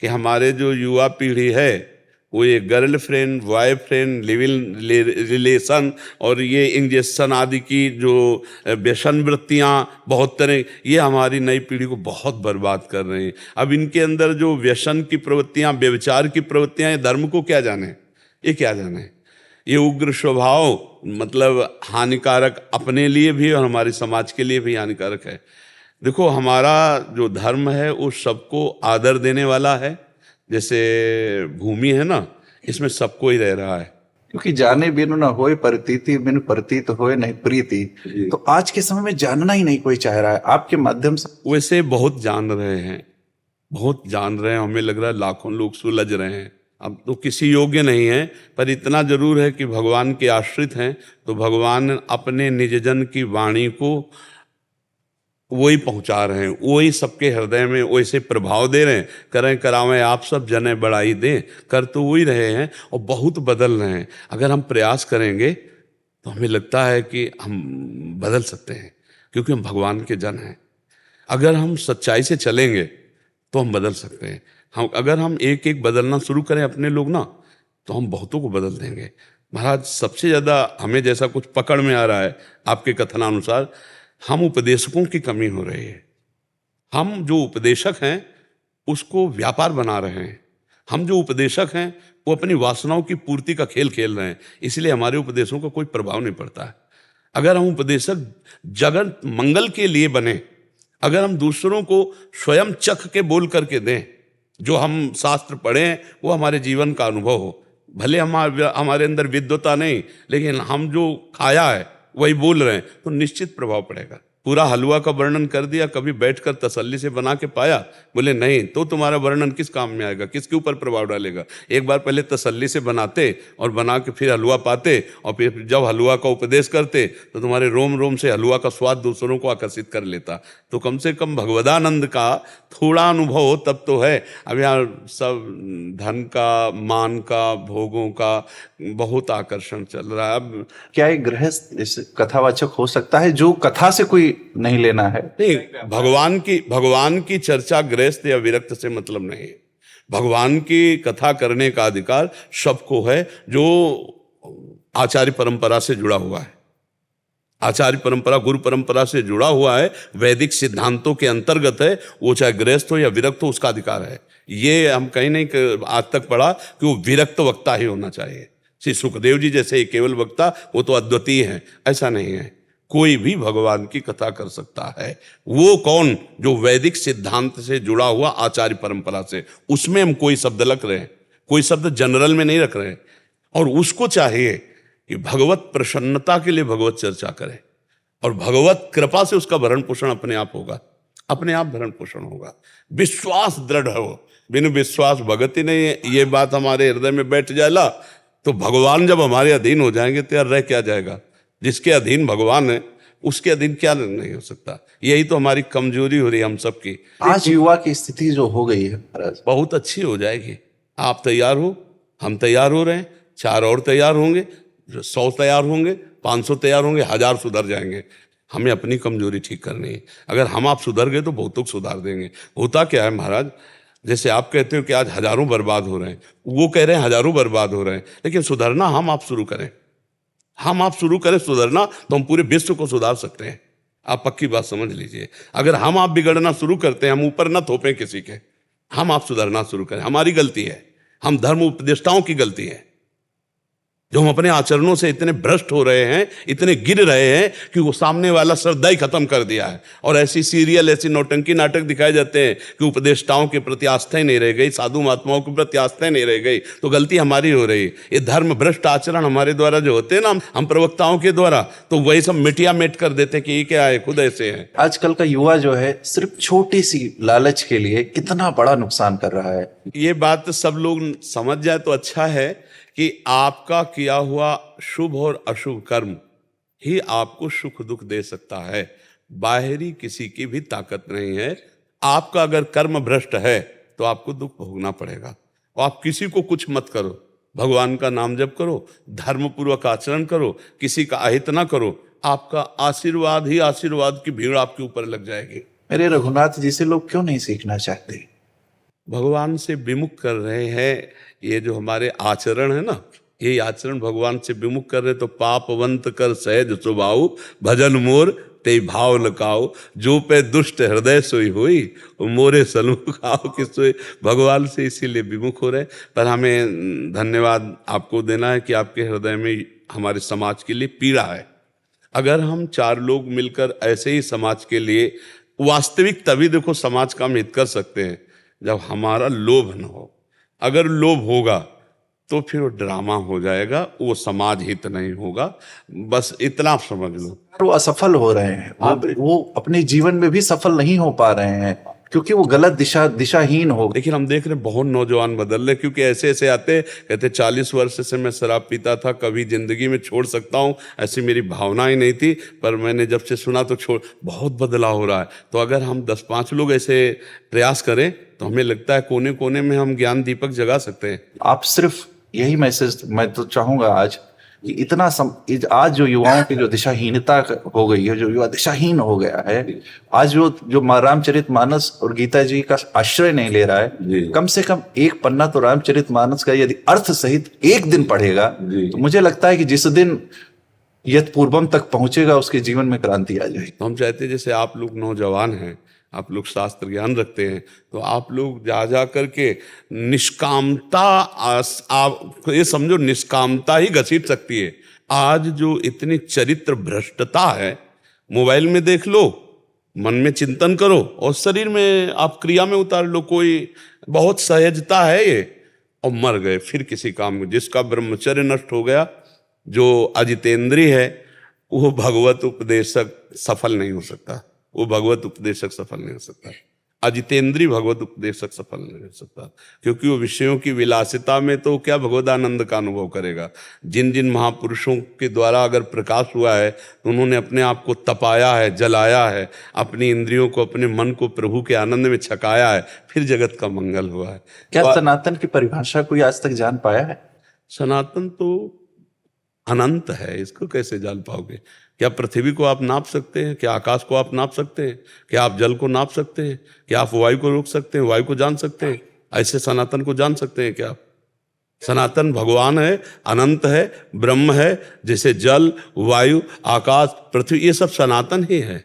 कि हमारे जो युवा पीढ़ी है वो ये girlfriend, boyfriend, live in relation और ये इंजेक्शन आदि की जो व्यसन वृत्तियाँ बहुत तरह, ये हमारी नई पीढ़ी को बहुत बर्बाद कर रहे हैं। अब इनके अंदर जो व्यसन की प्रवृत्तियाँ, व्यभिचार की प्रवृत्तियाँ, ये धर्म को क्या जाने, ये क्या जाने। ये उग्र स्वभाव मतलब हानिकारक अपने लिए भी और हमारे समाज के लिए भी हानिकारक है। देखो, हमारा जो धर्म है वो सबको आदर देने वाला है। जैसे भूमि है ना, इसमें सबको ही रह रहा है। क्योंकि जाने बिनु न होए प्रतीति, बिनु प्रतीत होए नहीं प्रीति। तो आज के समय में जानना ही नहीं कोई चाह रहा है। आपके माध्यम से वैसे बहुत जान रहे हैं, बहुत जान रहे हैं, हमें लग रहा है लाखों लोग सुलझ रहे हैं। अब तो किसी योग्य नहीं है, पर इतना जरूर है कि भगवान के आश्रित हैं, तो भगवान अपने निजजन की वाणी को वही पहुंचा रहे हैं, वही सबके हृदय में वैसे प्रभाव दे रहे हैं। करें करावें आप सब जने बढ़ाई दें, कर तो वही रहे हैं और बहुत बदल रहे हैं। अगर हम प्रयास करेंगे तो हमें लगता है कि हम बदल सकते हैं, क्योंकि हम भगवान के जन हैं। अगर हम सच्चाई से चलेंगे तो हम बदल सकते हैं। अगर हम एक एक बदलना शुरू करें अपने लोग ना, तो हम बहुतों को बदल देंगे। महाराज, सबसे ज़्यादा हमें जैसा कुछ पकड़ में आ रहा है आपके कथनानुसार, हम उपदेशकों की कमी हो रही है। हम जो उपदेशक हैं उसको व्यापार बना रहे हैं। हम जो उपदेशक हैं वो अपनी वासनाओं की पूर्ति का खेल खेल रहे हैं, इसलिए हमारे उपदेशों का कोई प्रभाव नहीं पड़ता है। अगर हम उपदेशक जगत मंगल के लिए बने, अगर हम दूसरों को स्वयं चख के बोल करके दें, जो हम शास्त्र पढ़े हैं वो हमारे जीवन का अनुभव हो, भले हमारे अंदर विद्वता नहीं, लेकिन हम जो खाया है वही बोल रहे हैं, तो निश्चित प्रभाव पड़ेगा। पूरा हलवा का वर्णन कर दिया, कभी बैठकर तसल्ली से बना के पाया, बोले नहीं, तो तुम्हारा वर्णन किस काम में आएगा, किसके ऊपर प्रभाव डालेगा। एक बार पहले तसल्ली से बनाते और बना के फिर हलवा पाते, और फिर जब हलवा का उपदेश करते तो तुम्हारे रोम रोम से हलवा का स्वाद दूसरों को आकर्षित कर लेता। तो कम से कम भगवदानंद का थोड़ा अनुभव हो तब तो है। अब यहाँ सब धन का, मान का, भोगों का बहुत आकर्षण चल रहा है। अब क्या एक गृहस्थ इस कथावाचक हो सकता है जो कथा से कोई नहीं लेना है? नहीं, भगवान की चर्चा गृहस्थ या विरक्त से मतलब नहीं है। भगवान की कथा करने का अधिकार सबको है जो आचार्य परंपरा से जुड़ा हुआ है। आचार्य परंपरा, गुरु परंपरा से जुड़ा हुआ है, वैदिक सिद्धांतों के अंतर्गत है, वो चाहे गृहस्थ हो या विरक्त हो, उसका अधिकार है। ये हम कहीं नहीं आज तक पढ़ा कि वो विरक्त वक्ता ही होना चाहिए। श्री सुखदेव जी जैसे केवल वक्ता, वो तो अद्वितीय हैं, ऐसा नहीं है। कोई भी भगवान की कथा कर सकता है। वो कौन? जो वैदिक सिद्धांत से जुड़ा हुआ, आचार्य परंपरा से, उसमें हम कोई शब्द रख रहे हैं, कोई शब्द जनरल में नहीं रख रहे हैं। और उसको चाहिए कि भगवत प्रसन्नता के लिए भगवत चर्चा करे, और भगवत कृपा से उसका भरण पोषण अपने आप होगा, अपने आप भरण पोषण होगा। विश्वास दृढ़ हो, बिनु विश्वास भगत ही नहीं है। ये बात हमारे हृदय में बैठ जाएगा तो भगवान जब हमारे अधीन हो जाएंगे तो यार रह क्या जाएगा। जिसके अधीन भगवान है उसके अधीन क्या नहीं हो सकता। यही तो हमारी कमजोरी हो रही है हम सबकी। आज युवा की स्थिति जो हो गई है महाराज, बहुत अच्छी हो जाएगी। आप तैयार हो, हम तैयार हो रहे हैं, 4 और तैयार होंगे, 100 तैयार होंगे, 500 तैयार होंगे, 1000 सुधर जाएंगे। हमें अपनी कमजोरी ठीक करनी है। अगर हम आप सुधर गए तो बहुतों को सुधार देंगे। होता क्या है महाराज, जैसे आप कहते हो कि आज हजारों बर्बाद हो रहे हैं, वो कह रहे हैं हजारों बर्बाद हो रहे हैं, लेकिन सुधरना हम आप शुरू करें, हम आप शुरू करें सुधरना, तो हम पूरे विश्व को सुधार सकते हैं। आप पक्की बात समझ लीजिए। अगर हम आप बिगड़ना शुरू करते हैं, हम ऊपर ना थोपें किसी के, हम आप सुधरना शुरू करें, हमारी गलती है, हम धर्म उपदेष्टाओं की गलती है, जो हम अपने आचरणों से इतने भ्रष्ट हो रहे हैं, इतने गिर रहे हैं कि वो सामने वाला श्रद्धा ही खत्म कर दिया है। और ऐसी सीरियल, ऐसी नौटंकी नाटक दिखाए जाते हैं कि उपदेष्टाओं के प्रति आस्था ही नहीं रह गई, साधु महात्माओं के प्रति आस्था ही नहीं रह गई, तो गलती हमारी हो रही है। ये धर्म भ्रष्ट आचरण हमारे द्वारा जो होते हैं ना, हम प्रवक्ताओं के द्वारा, तो वही सब मिटिया मेट कर देते हैं कि ये क्या है, खुद ऐसे हैं। आजकल का युवा जो है सिर्फ छोटी सी लालच के लिए कितना बड़ा नुकसान कर रहा है। ये बात सब लोग समझ जाए तो अच्छा है कि आपका किया हुआ शुभ और अशुभ कर्म ही आपको सुख दुख दे सकता है, बाहरी किसी की भी ताकत नहीं है। आपका अगर कर्म भ्रष्ट है तो आपको दुख भोगना पड़ेगा। और आप किसी को कुछ मत करो, भगवान का नाम जप करो, धर्मपूर्वक आचरण करो, किसी का अहित ना करो, आपका आशीर्वाद ही आशीर्वाद की भीड़ आपके ऊपर लग जाएगी। मेरे रघुनाथ जी से लोग क्यों नहीं सीखना चाहते? भगवान से विमुख कर रहे हैं। ये जो हमारे आचरण है ना, ये आचरण भगवान से विमुख कर रहे, तो पापवंत कर सहज स्वभाव, भजन मोर ते भाव लकाओ, जो पे दुष्ट हृदय सोई हुई, मोरे सन्मुख आओ कि सोई। भगवान से इसीलिए विमुख हो रहे। पर हमें धन्यवाद आपको देना है कि आपके हृदय में हमारे समाज के लिए पीड़ा है। अगर हम 4 लोग मिलकर ऐसे ही समाज के लिए वास्तविक, तभी देखो समाज का हम हित कर सकते हैं जब हमारा लोभ न हो। अगर लोभ होगा तो फिर वो ड्रामा हो जाएगा, वो समाज हित नहीं होगा। बस इतना आप समझ लो। वो असफल हो रहे हैं, वो अपने जीवन में भी सफल नहीं हो पा रहे हैं क्योंकि वो गलत दिशाहीन हो। लेकिन हम देख रहे हैं बहुत नौजवान बदल रहे, क्योंकि ऐसे ऐसे आते कहते 40 वर्ष से मैं शराब पीता था, कभी जिंदगी में छोड़ सकता हूँ, ऐसी मेरी भावना ही नहीं थी, पर मैंने जब से सुना तो छोड़, बहुत बदलाव हो रहा है। तो अगर हम 10-5 लोग ऐसे प्रयास करें तो हमें लगता है कोने कोने में हम ज्ञान दीपक जगा सकते हैं। आप सिर्फ यही मैसेज मैं तो चाहूंगा आज कि आज जो युवाओं की जो दिशाहीनता हो गई है, जो युवा दिशाहीन हो गया है, आज जो रामचरितमानस और गीता जी का आश्रय नहीं ले रहा है, कम से कम एक पन्ना तो रामचरितमानस का यदि अर्थ सहित एक दिन पढ़ेगा तो मुझे लगता है कि जिस दिन यत पूर्वम तक पहुंचेगा उसके जीवन में क्रांति आ जाएगी। तो हम चाहते हैं जैसे आप लोग नौजवान हैं, आप लोग शास्त्र ज्ञान रखते हैं, तो आप लोग जा करके निष्कामता, आप ये समझो निष्कामता ही घसीट सकती है। आज जो इतनी चरित्र भ्रष्टता है, मोबाइल में देख लो, मन में चिंतन करो और शरीर में आप क्रिया में उतार लो। कोई बहुत सहजता है ये, और मर गए फिर किसी काम में। जिसका ब्रह्मचर्य नष्ट हो गया, जो अजितेंद्रिय है, वो भगवत उपदेशक सफल नहीं हो सकता, वो भगवत उपदेशक सफल नहीं हो सकता। अजितेंद्रीय भगवत उपदेशक सफल नहीं हो सकता, क्योंकि वो विषयों की विलासिता में तो क्या भगवदानंद का अनुभव करेगा। जिन जिन महापुरुषों के द्वारा अगर प्रकाश हुआ है तो उन्होंने अपने आप को तपाया है, जलाया है, अपनी इंद्रियों को, अपने मन को प्रभु के आनंद में छकाया है, फिर जगत का मंगल हुआ है। क्या सनातन की परिभाषा कोई आज तक जान पाया है? सनातन तो अनंत है, इसको कैसे जान पाओगे? क्या पृथ्वी को आप नाप सकते हैं? क्या आकाश को आप नाप सकते हैं? क्या आप जल को नाप सकते हैं? क्या आप वायु को रोक सकते हैं, वायु को जान सकते हैं? ऐसे सनातन को जान सकते हैं क्या? सनातन भगवान है, अनंत है, ब्रह्म है। जैसे जल, वायु, आकाश, पृथ्वी, ये सब सनातन ही है।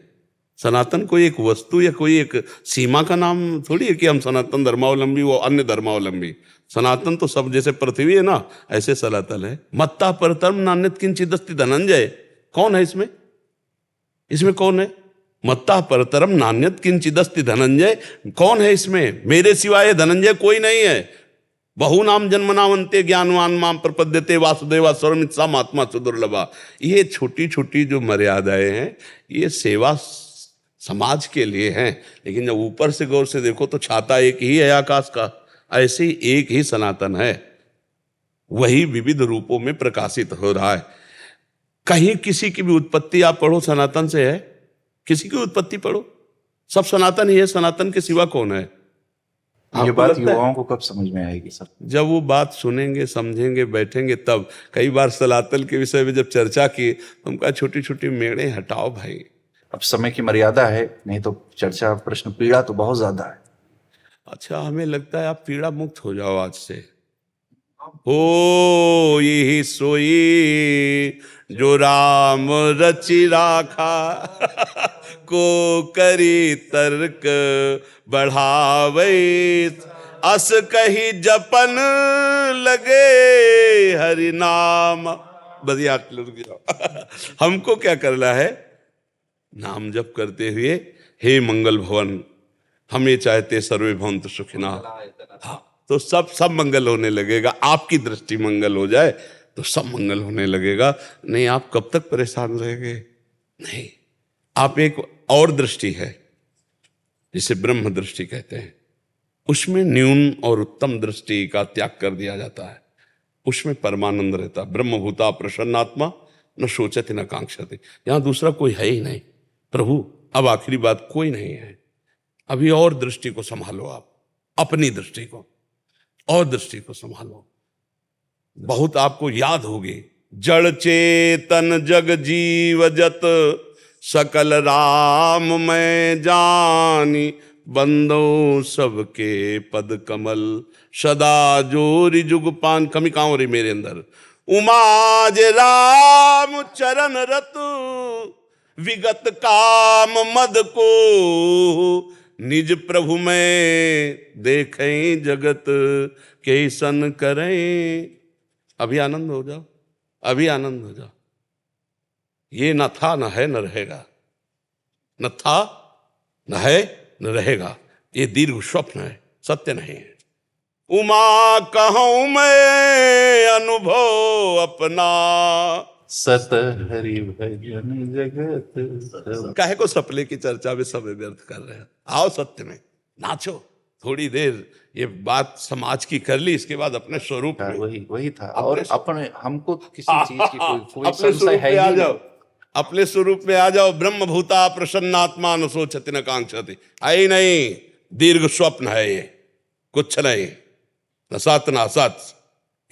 सनातन कोई एक वस्तु या कोई एक सीमा का नाम थोड़ी है कि हम सनातन धर्मावलंबी, वो अन्य धर्मावलंबी। सनातन तो सब, जैसे पृथ्वी है ना, ऐसे सनातन है। मत्ता परतरम नान्यत् किंचिदस्ति धनंजय, कौन है इसमें? इसमें कौन है? मत्ता परतरम नान्यत् किंचिदस्ति धनंजय, कौन है इसमें? मेरे सिवाय धनंजय कोई नहीं है। बहुनाम जन्मनावंते ज्ञानवान माम प्रपद्यते वासुदेवा सर्वमित्सा महात्मा सुदुर्लभा। ये छोटी छोटी जो मर्यादाएं हैं, ये सेवा समाज के लिए हैं, लेकिन जब ऊपर से गौर से देखो तो छाता एक ही है आकाश का। ऐसे ही एक ही सनातन है, वही विविध रूपों में प्रकाशित हो रहा है। कहीं किसी की भी उत्पत्ति आप पढ़ो सनातन से है, किसी की उत्पत्ति पढ़ो, सब सनातन ही है। सनातन के सिवा कौन है? ये बात युवाओं को कब समझ में आएगी सर? जब वो बात सुनेंगे, समझेंगे, बैठेंगे तब। कई बार सनातन के विषय में जब चर्चा की तो हम कहा छोटी छोटी मेड़े हटाओ भाई, अब समय की मर्यादा है, नहीं तो चर्चा प्रश्न पीड़ा तो बहुत ज्यादा है। अच्छा, हमें लगता है आप पीड़ा मुक्त हो जाओ आज से। हो यही सोई जो राम रचि राखा, को करी तर्क बढ़ावे, अस कही जपन लगे हरि नाम। बस याद रुक जाओ। हमको क्या करना है? नाम जप करते हुए हे मंगल भवन, हम ये चाहते सर्वे भवन्तु सुखिना। हाँ, तो सब मंगल होने लगेगा। आपकी दृष्टि मंगल हो जाए तो सब मंगल होने लगेगा। नहीं, आप कब तक परेशान रहेंगे? नहीं, आप एक और दृष्टि है जिसे ब्रह्म दृष्टि कहते हैं, उसमें न्यून और उत्तम दृष्टि का त्याग कर दिया जाता है। उसमें परमानंद रहता। ब्रह्मभूता प्रसन्नात्मा न सोचति न कांक्षति। यहां दूसरा कोई है ही नहीं। प्रभु, अब आखिरी बात, कोई नहीं है। अभी और दृष्टि को संभालो, आप अपनी दृष्टि को और दृष्टि को संभालो। बहुत आपको याद होगी, जड़ चेतन जग जीव जत, सकल राम मैं जानी, बंदो सबके पद कमल, सदा जोरी जुग पान। कमी कहाँ हो रही मेरे अंदर? उमाज राम चरण रत, विगत काम मद को, निज प्रभु में देखें जगत कैसन करें। अभी आनंद हो जाओ, अभी आनंद हो जाओ। ये न था, न है, न रहेगा। न था, न है, न रहेगा। ये दीर्घ स्वप्न है, सत्य नहीं है। उमा कहूं मैं अनुभव अपना, सत हरि भजन जगत। काहे को सपने की चर्चा में समय व्यर्थ कर रहे हैं? आओ सत्य में नाचो थोड़ी देर। ये बात समाज की कर ली, इसके बाद अपने स्वरूप में। वही था। और अपने हमको किसी चीज की कोई अपने संशय स्वरूप है में आ ही जाओ, नहीं। अपने स्वरूप में आ जाओ। ब्रह्म भूता प्रसन्नात्मा न सोचति न कांक्षति। आई नहीं, दीर्घ स्वप्न है ये, कुछ नहीं। न सत न असत,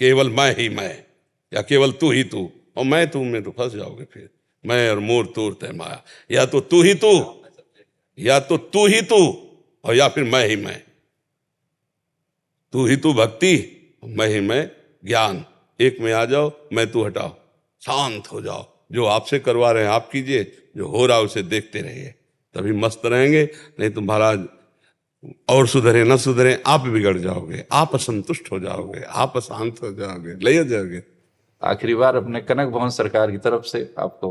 केवल मैं ही मैं, या केवल तू ही तू। और मैं तू में तो फंस जाओगे फिर। मैं और मोर तोर तय माया। या तो तू ही तू, या तो तू ही तू, और या फिर मैं ही मैं। तू ही तू भक्ति, मैं ही मैं ज्ञान। एक में आ जाओ, मैं तू हटाओ, शांत हो जाओ। जो आपसे करवा रहे हैं आप कीजिए, जो हो रहा है उसे देखते रहिए, तभी मस्त रहेंगे। नहीं तो महाराज और सुधरे न सुधरे, आप बिगड़ जाओगे, आप असंतुष्ट हो जाओगे, आप अशांत हो जाओगे, ले जाओगे। आखिरी बार अपने कनक भवन सरकार की तरफ से आपको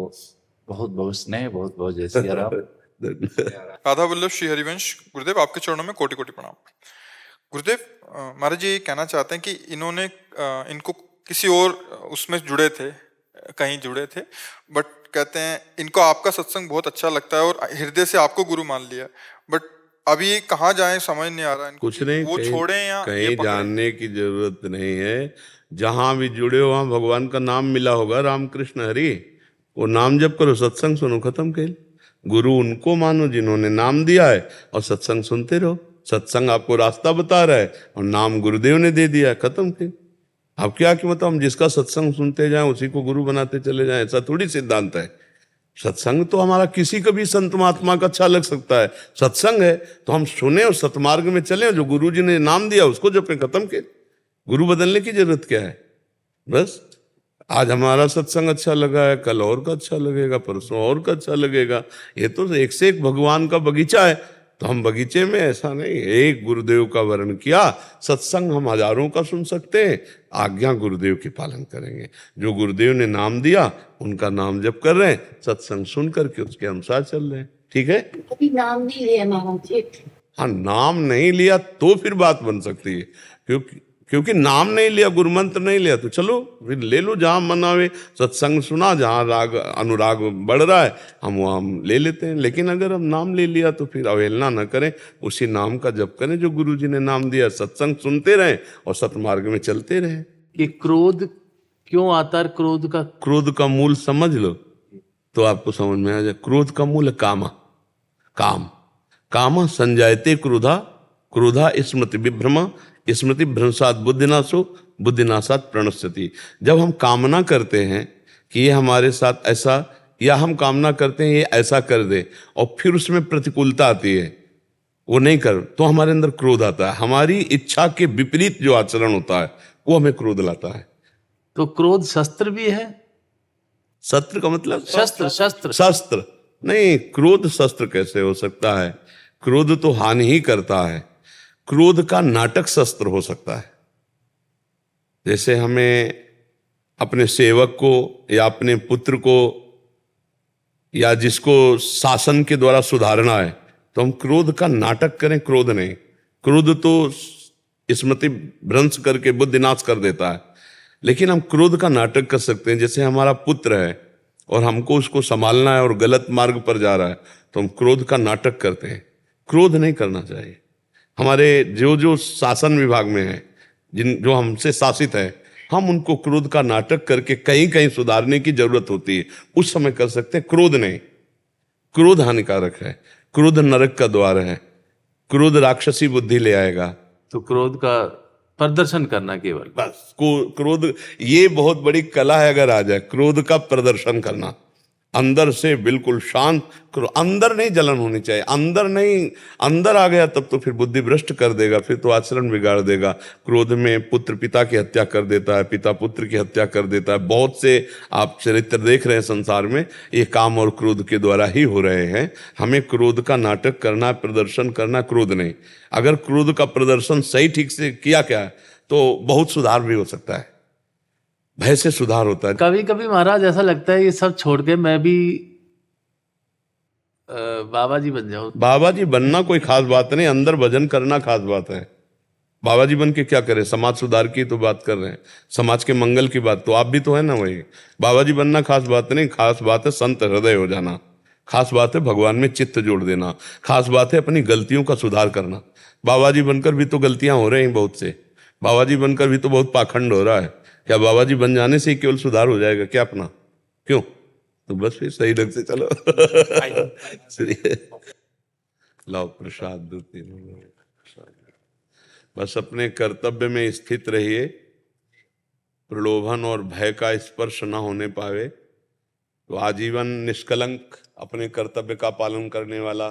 बहुत बहुत स्नेह, बहुत बहुत जय सिया राम। राधा वल्लभ श्री हरिवंश गुरुदेव, आपके चरणों में कोटि कोटि प्रणाम। गुरुदेव, महाराज जी ये कहना चाहते हैं कि इन्होंने इनको किसी और उसमें जुड़े थे, कहीं जुड़े थे, बट कहते हैं इनको आपका सत्संग बहुत अच्छा लगता है और हृदय से आपको गुरु मान लिया, बट अभी कहाँ जाएं समझ नहीं आ रहा इनको। कुछ नहीं, वो छोड़ें या कहीं ये पकड़ें? जानने की जरूरत नहीं है। जहां भी जुड़े हो वहां भगवान का नाम मिला होगा, राम कृष्ण हरि। वो नाम जप करो, सत्संग सुनो, खत्म खेल। गुरु उनको मानो जिन्होंने नाम दिया है, और सत्संग सुनते रहो। सत्संग आपको रास्ता बता रहा है और नाम गुरुदेव ने दे दिया है, खत्म खेल। अब क्या कि मतलब हम जिसका सत्संग सुनते जाएं उसी को गुरु बनाते चले जाएं, ऐसा थोड़ी सिद्धांत है। सत्संग तो हमारा किसी को भी संत महात्मा का अच्छा लग सकता है। सत्संग है तो हम सुने और सतमार्ग में चले, जो गुरु जी ने नाम दिया उसको जपे, खत्म के। गुरु बदलने की जरूरत क्या है? बस आज हमारा सत्संग अच्छा लगा है, कल और का अच्छा लगेगा, परसों और का अच्छा लगेगा। ये तो एक से एक भगवान का बगीचा है, तो हम बगीचे में ऐसा नहीं एक गुरुदेव का वर्ण किया। सत्संग हम हजारों का सुन सकते हैं, आज्ञा गुरुदेव की पालन करेंगे। जो गुरुदेव ने नाम दिया उनका नाम जप कर रहे हैं, सत्संग सुन करके उसके अनुसार चल रहे हैं, ठीक है। अभी नाम नहीं लिया महाराज जी। हाँ, नाम नहीं लिया तो फिर बात बन सकती है, क्योंकि नाम नहीं लिया, गुरु मंत्र नहीं लिया, तो चलो फिर ले लो जहां मन आवे। सत्संग सुना, जहां राग अनुराग बढ़ रहा है हम वहां ले लेते हैं। लेकिन अगर हम नाम ले लिया तो फिर अवहेलना न करें, उसी नाम का जप करें जो गुरु जी ने नाम दिया। सत्संग सुनते रहें और सतमार्ग में चलते रहें। कि क्रोध क्यों आता है? क्रोध का मूल समझ लो तो आपको समझ में आ जाए। क्रोध का मूल काम संजायते क्रोधा, क्रोधा स्मृति विभ्रमा, स्मृति भ्रंशात बुद्धिनाशो, बुद्धिनाशात प्रणश्यति। जब हम कामना करते हैं कि ये हमारे साथ ऐसा या हम कामना करते हैं ये ऐसा कर दे और फिर उसमें प्रतिकूलता आती है, वो नहीं कर, तो हमारे अंदर क्रोध आता है। हमारी इच्छा के विपरीत जो आचरण होता है वो हमें क्रोध लाता है। तो क्रोध शस्त्र भी है? शस्त्र का मतलब शस्त्र शस्त्र शस्त्र नहीं, क्रोध शस्त्र कैसे हो सकता है? क्रोध तो हानि ही करता है। क्रोध का नाटक शस्त्र हो सकता है। जैसे हमें अपने सेवक को या अपने पुत्र को या जिसको शासन के द्वारा सुधारना है तो हम क्रोध का नाटक करें, क्रोध नहीं। क्रोध तो स्मृति भ्रंश करके बुद्धिनाश कर देता है, लेकिन हम क्रोध का नाटक कर सकते हैं। जैसे हमारा पुत्र है और हमको उसको संभालना है और गलत मार्ग पर जा रहा है तो हम क्रोध का नाटक करते हैं। क्रोध नहीं करना चाहिए। हमारे जो शासन विभाग में है, जो हमसे शासित है, हम उनको क्रोध का नाटक करके कहीं कहीं सुधारने की जरूरत होती है, उस समय कर सकते हैं। क्रोध नहीं, क्रोध हानिकारक है। क्रोध नरक का द्वार है। क्रोध राक्षसी बुद्धि ले आएगा। तो क्रोध का प्रदर्शन करना केवल, बस क्रोध ये बहुत बड़ी कला है। अगर आ जाए क्रोध का प्रदर्शन करना, अंदर से बिल्कुल शांत, अंदर नहीं जलन होनी चाहिए। अंदर नहीं, अंदर आ गया तब तो फिर बुद्धि भ्रष्ट कर देगा, फिर तो आचरण बिगाड़ देगा। क्रोध में पुत्र पिता की हत्या कर देता है, पिता पुत्र की हत्या कर देता है। बहुत से आप चरित्र देख रहे हैं संसार में, ये काम और क्रोध के द्वारा ही हो रहे हैं। हमें क्रोध का नाटक करना, प्रदर्शन करना, क्रोध नहीं। अगर क्रोध का प्रदर्शन सही ठीक से किया क्या तो बहुत सुधार भी हो सकता है। भय से सुधार होता है। कभी कभी महाराज ऐसा लगता है ये सब छोड़ के मैं भी बाबा जी बन जाऊं। बाबा जी बनना कोई खास बात नहीं, अंदर भजन करना खास बात है। बाबा जी बन के क्या करें? समाज सुधार की तो बात कर रहे हैं, समाज के मंगल की बात, तो आप भी तो है ना वही। बाबा जी बनना खास बात नहीं, खास बात है संत हृदय हो जाना, खास बात है भगवान में चित्त जोड़ देना, खास बात है अपनी गलतियों का सुधार करना। बाबा जी बनकर भी तो गलतियां हो रही हैं बहुत से, बाबा जी बनकर भी तो बहुत पाखंड हो रहा है। क्या बाबा जी बन जाने से ही केवल सुधार हो जाएगा क्या अपना? क्यों? तो बस फिर सही ढंग से चलो। लाओ प्रसाद दो तीनों। बस अपने कर्तव्य में स्थित रहिए, प्रलोभन और भय का स्पर्श न होने पावे, तो आजीवन निष्कलंक अपने कर्तव्य का पालन करने वाला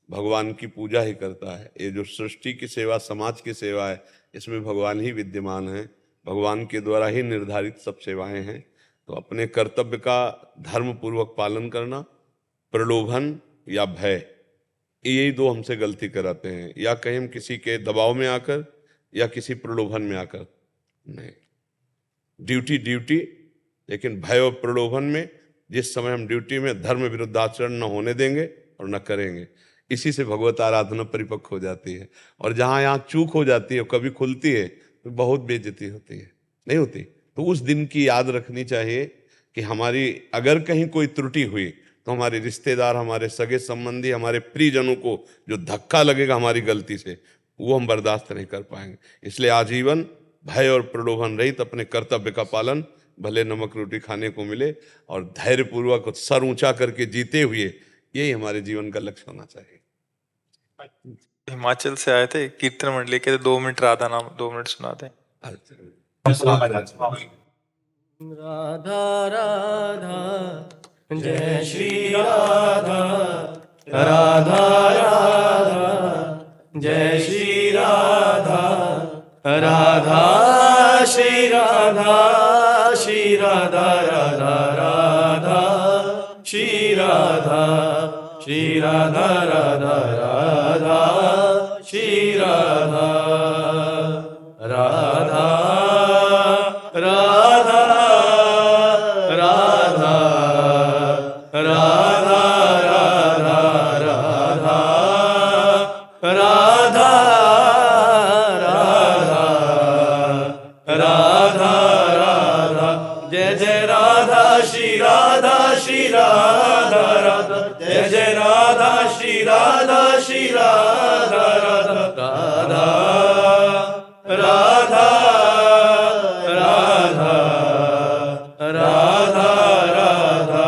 भगवान की पूजा ही करता है। ये जो सृष्टि की सेवा, समाज की सेवा है, इसमें भगवान ही विद्यमान है, भगवान के द्वारा ही निर्धारित सब सेवाएं हैं। तो अपने कर्तव्य का धर्म पूर्वक पालन करना, प्रलोभन या भय, यही दो हमसे गलती कराते हैं। या कहीं हम किसी के दबाव में आकर या किसी प्रलोभन में आकर नहीं। ड्यूटी ड्यूटी, लेकिन भय और प्रलोभन में जिस समय हम ड्यूटी में धर्म विरुद्ध आचरण न होने देंगे और न करेंगे, इसी से भगवत आराधना परिपक्व हो जाती है। और जहाँ यहाँ चूक हो जाती है, कभी खुलती है तो बहुत बेइज्जती होती है, नहीं होती। तो उस दिन की याद रखनी चाहिए कि हमारी अगर कहीं कोई त्रुटि हुई तो हमारे रिश्तेदार, हमारे सगे संबंधी, हमारे प्रियजनों को जो धक्का लगेगा हमारी गलती से, वो हम बर्दाश्त नहीं कर पाएंगे। इसलिए आजीवन भय और प्रलोभन रहित अपने कर्तव्य का पालन, भले नमक रोटी खाने को मिले, और धैर्यपूर्वक सर ऊंचा करके जीते हुए, यही हमारे जीवन का लक्ष्य होना चाहिए। हिमाचल से आए थे, कीर्तन मंडली के 2 मिनट राधा नाम 2 मिनट सुनाते हैं। राधा राधा जय श्री राधा, राधा राधा जय श्री राधा, राधा श्री राधा, श्री राधा राधा राधा श्री राधा, श्री राधा राधा राधा श्री राधा, राधा राधा राधा राधा राधा राधा राधा राधा राधा राधा जय जय राधा श्री राधा, श्री राधा राधा जय जय राधा श्री राधा, श्री राधा राधा राधा राधा राधा राधा।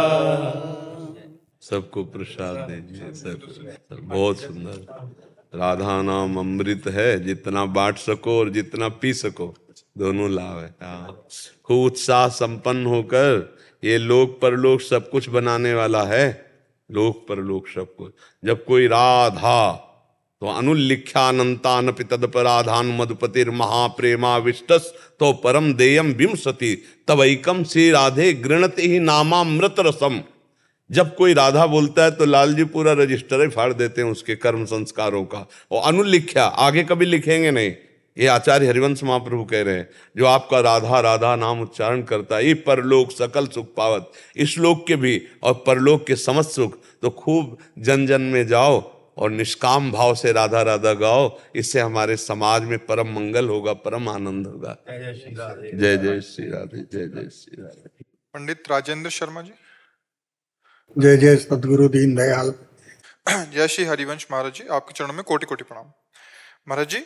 सबको प्रसाद दीजिए। सब बहुत सुंदर। राधा नाम अमृत है, जितना बांट सको और जितना पी सको दोनों लाभ है। खूब उत्साह संपन्न होकर ये लोक परलोक सब कुछ बनाने वाला है, लोक परलोक सब कुछ। जब कोई राधा तो अनुल्लिख्यानंतानपि तदपराधान मधुपतिर महाप्रेमाविष्टस तो परम देयम विमसति तवैकम श्री राधे गृणति ही नामामृत रसम। जब कोई राधा बोलता है तो लाल जी पूरा रजिस्टर ही फाड़ देते हैं उसके कर्म संस्कारों का। और अनुल्लिख्या आगे कभी लिखेंगे नहीं, ये आचार्य हरिवंश महाप्रभु कह रहे हैं, जो आपका राधा राधा नाम उच्चारण करता है ये परलोक सकल सुख पावत। इस लोक के भी और परलोक के समस्त सुख। तो खूब जन जन में जाओ और निष्काम भाव से राधा राधा गाओ, इससे हमारे समाज में परम मंगल होगा, परम आनंद होगा। जय जय श्री राधे, जय जय श्री राधे। पंडित राजेंद्र शर्मा जी। जय जय सदगुरु दीन दयाल। जय श्री हरिवंश महाराज जी, आपके चरणों में कोटि कोटि प्रणाम। महाराज जी,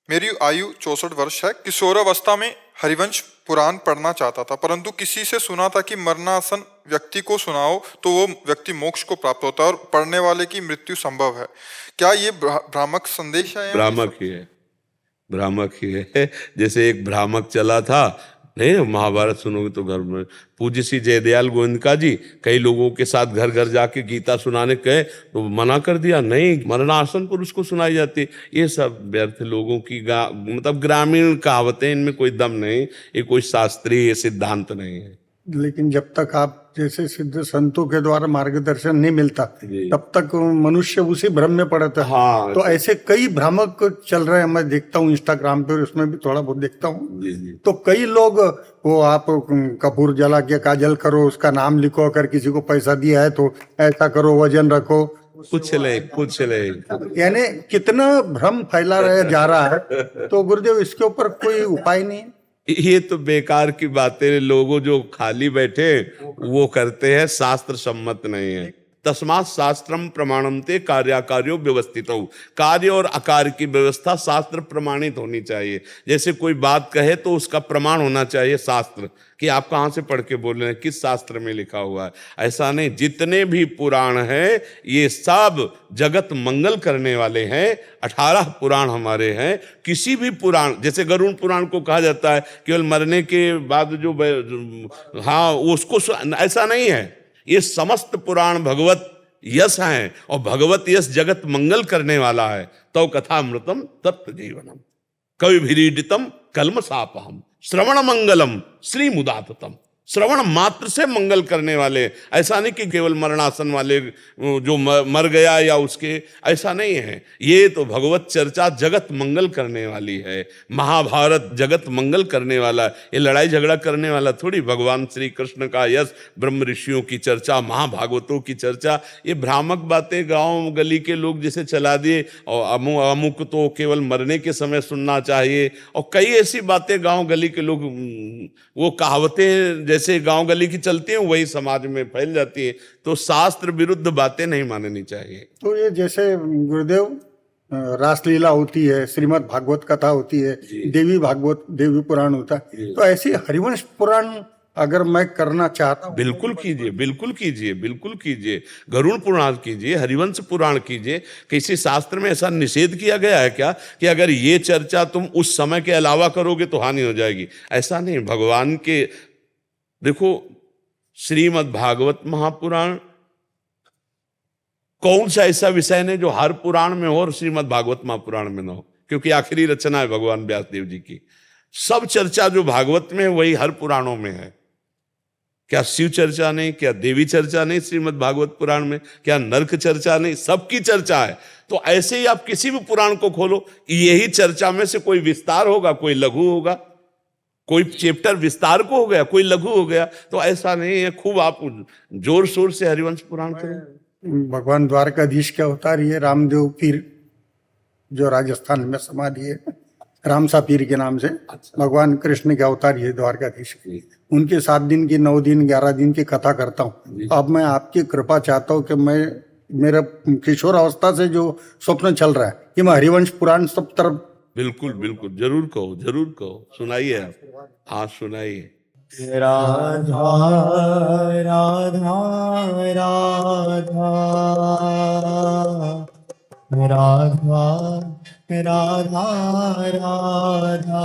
मेरी आयु 64 वर्ष है। किशोरावस्था में हरिवंश पुराण पढ़ना चाहता था, परंतु किसी से सुना था कि मरणासन व्यक्ति को सुनाओ तो वो व्यक्ति मोक्ष को प्राप्त होता है और पढ़ने वाले की मृत्यु संभव है। क्या ये भ्रामक संदेश है? भ्रामक ही है, भ्रामक ही है। जैसे एक भ्रामक चला था, नहीं महाभारत सुनोगे तो घर में पूज्य श्री जयदयाल गोविंदका जी कई लोगों के साथ घर घर जाके गीता सुनाने कहे तो मना कर दिया, नहीं मरणासन पर उसको सुनाई जाती। ये सब व्यर्थ लोगों की मतलब ग्रामीण कहावतें, इनमें कोई दम नहीं, ये कोई शास्त्रीय सिद्धांत नहीं है। लेकिन जब तक आप जैसे सिद्ध संतों के द्वारा मार्गदर्शन नहीं मिलता तब तक मनुष्य उसी भ्रम में पड़ता है। हाँ, तो ऐसे कई भ्रामक चल रहे हैं, मैं देखता हूँ इंस्टाग्राम पे, उसमें भी थोड़ा बहुत देखता हूँ। तो कई लोग वो आप कपूर जला के काजल करो, उसका नाम लिखो, अगर किसी को पैसा दिया है तो ऐसा करो, वजन रखो, कुछ ले यानी कितना भ्रम फैला रहा जा रहा है। तो गुरुदेव इसके ऊपर कोई उपाय नहीं? ये तो बेकार की बातें, लोगों जो खाली बैठे वो करते हैं, शास्त्र सम्मत नहीं है। तस्मात् शास्त्रम प्रमाणमते कार्याकार्यो व्यवस्थित हो। कार्य और आकार की व्यवस्था शास्त्र प्रमाणित होनी चाहिए। जैसे कोई बात कहे तो उसका प्रमाण होना चाहिए शास्त्र, कि आप कहाँ से पढ़ के बोल रहे हैं, किस शास्त्र में लिखा हुआ है। ऐसा नहीं, जितने भी पुराण हैं ये सब जगत मंगल करने वाले हैं। 18 पुराण हमारे हैं। किसी भी पुराण, जैसे गरुड़ पुराण को कहा जाता है केवल मरने के बाद जो हाँ उसको, ऐसा नहीं है। ये समस्त पुराण भगवत यश हैं और भगवत यश जगत मंगल करने वाला है। तो कथामृतम तप्त जीवनम कविभिरीडितम कल्मषापहम श्रवण मंगलम श्री मुदाततम। श्रवण मात्र से मंगल करने वाले, ऐसा नहीं कि केवल मरणासन वाले जो मर गया या उसके, ऐसा नहीं है। ये तो भगवत चर्चा जगत मंगल करने वाली है। महाभारत जगत मंगल करने वाला है, ये लड़ाई झगड़ा करने वाला थोड़ी। भगवान श्री कृष्ण का यश, ब्रह्म ऋषियों की चर्चा, महाभागवतों की चर्चा, ये भ्रामक बातें गांव गली के लोग जैसे चला दिए। और अमुक तो केवल मरने के समय सुनना चाहिए, और कई ऐसी बातें गांव गली के लोग, वो कहावतें जैसे गांव गली की चलती हैं वही समाज में फैल जाती है। तो शास्त्र विरुद्ध बातें नहीं माननी चाहिए। तो ये जैसे गुरुदेव रासलीला होती है, श्रीमद् भागवत कथा होती है, देवी भागवत, देवी पुराण होता है, तो ऐसी हरिवंश पुराण अगर मैं करना चाहता हूँ, बिल्कुल कीजिए, बिल्कुल कीजिए, बिल्कुल कीजिए। गरुड़ पुराण कीजिए, हरिवंश पुराण कीजिए। किसी शास्त्र में ऐसा निषेध किया गया है क्या कि अगर ये चर्चा तुम उस समय के अलावा करोगे तो हानि हो जाएगी? ऐसा नहीं। भगवान के देखो, श्रीमद् भागवत महापुराण कौन सा ऐसा विषय नहीं जो हर पुराण में हो और श्रीमद् भागवत महापुराण में ना हो, क्योंकि आखिरी रचना है भगवान व्यास देव जी की। सब चर्चा जो भागवत में है वही हर पुराणों में है। क्या शिव चर्चा नहीं, क्या देवी चर्चा नहीं श्रीमद् भागवत पुराण में, क्या नरक चर्चा नहीं? सबकी चर्चा है। तो ऐसे ही आप किसी भी पुराण को खोलो, यही चर्चा में से कोई विस्तार होगा, कोई लघु होगा, कोई चैप्टर विस्तार को हो गया, कोई लघु हो गया। तो ऐसा नहीं है। खूब आप जोर शोर से हरिवंश पुराण करें। भगवान द्वारकाधीश के अवतार ये रामदेव पीर जो राजस्थान में समाधि है, रामसा पीर के नाम से, भगवान कृष्ण के अवतार ये द्वारकाधीश। उनके 7 दिन की, 9 दिन, 11 दिन की कथा करता हूँ। अब मैं आपकी कृपा चाहता हूँ कि मैं, मेरा किशोर अवस्था से जो स्वप्न चल रहा है कि मैं हरिवंश पुराण सब तरफ। बिल्कुल बिल्कुल, जरूर कहो, जरूर कहो। सुनाइए आप। हाँ सुनाइए। राधा राधा राधा राधा राधा राधा